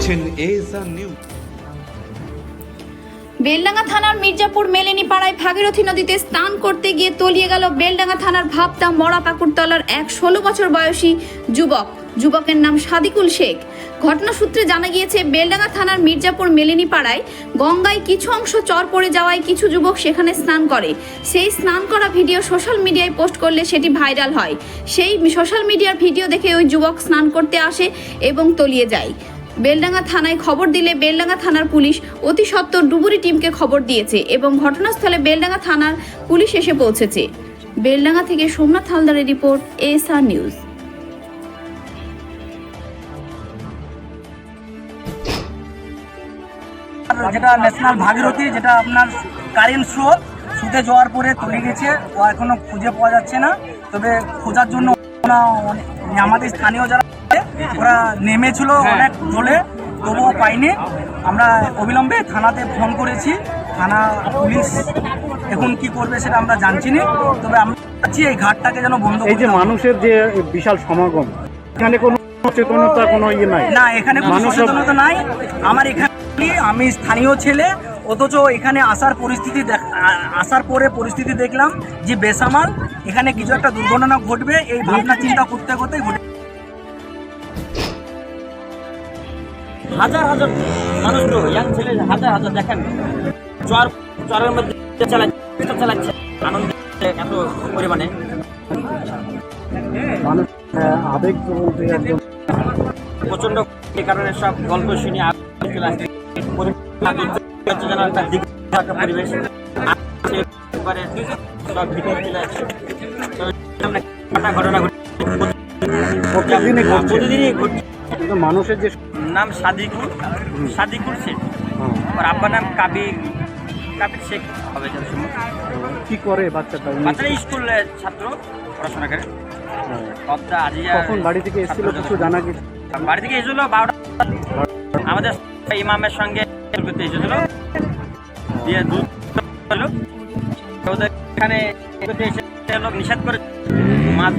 দেখছেন ASR news. Beldanga থানার মির্জাপুর মেলেনি পাড়ায় ভাগীরথী নদীতে স্নান করতে গিয়ে তলিয়ে গেল বেলডাঙ্গা থানার ভাবতা মরাপাকুড়তলার এক 16 বছর বয়সী যুবকের নাম সাদিকুল শেখ। ঘটনা সূত্রে জানা গিয়েছে, বেলডাঙ্গা থানার মির্জাপুর মেলেনি পাড়ায় গঙ্গায় কিছু অংশ চর পড়ে যাওয়ায় কিছু যুবক সেখানে স্নান করে। সেই স্নান করা ভিডিও সোশ্যাল মিডিয়ায় পোস্ট করলে সেটি ভাইরাল হয়। সেই সোশ্যাল মিডিয়ার ভিডিও দেখে ওই যুবক স্নান করতে আসে এবং তলিয়ে যায়। বেলডাঙ্গা থানায় খবর দিলে বেলডাঙ্গা থানার পুলিশ অতি সত্বর ডুবুরি টিমকে খবর দিয়েছে এবং ঘটনাস্থলে বেলডাঙ্গা থানার পুলিশ এসে পৌঁছেছে। বেলডাঙ্গা থেকে সোমনাথ হালদারের রিপোর্ট, এএসআর নিউজ। যেটা ন্যাশনাল ভাগীরথী, যেটা আপনার কারেন্ট স্রোত শুতে যাওয়ার পরে তলিয়ে গেছে, ও এখনো খুঁজে পাওয়া যাচ্ছে না। তবে খোঁজার জন্য আমাদের স্থানীয় যারা ওরা নেমেছিল অনেক জলে, তবুও পাইনি। আমরা অবিলম্বে থানাতে ফোন করেছি, থানা পুলিশ এখন কি করবে সেটা আমরা জানছি না। তবে আমরা চাচ্ছি এই ঘাটটাকে যেন বন্ধ। এই যে মানুষের যে বিশাল সমাগম, এখানে কোনো সচেতনতা কোনো ইয়ে নাই? না, এখানে কোনো সচেতনতা নাই। আমার এখানে আমি স্থানীয় ছেলে, অথচ এখানে আসার পরে পরিস্থিতি দেখলাম যে বেসামাল, এখানে কিছু একটা দুর্ঘটনা ঘটবে এই ভাবনা চিন্তা করতে করতে ঘটে। হাজার হাজার মানুষ তো ইয়াং ছেলে হাজার হাজার দেখেন চরের মধ্যে চালাচ্ছে আনন্দ এত পরিমাণে। মানুষ আবেগ বলতে একদম প্রচন্ড কারণে সব গল্প শুনি চলে আসছে একটা পরিবেশ সব ভিতরে চলে আসছে। ঘটনা প্রতিদিনই ঘটছে। কিন্তু মানুষের যে নাম সাদিকুল শেখ, আর আব্বার নাম কাবির শেখ হবে। কি করে বাচ্চাটা? স্কুলের ছাত্র, পড়াশোনা করে। কখন বাড়ি থেকে এসেছিল কিছু জানা গেছে? বাড়ি থেকে এসেছিল 12টা, আমাদের ইমামের সঙ্গে এসেছিল, দিয়ে দুধ ওদের এখানে নিষেধ করে মাছ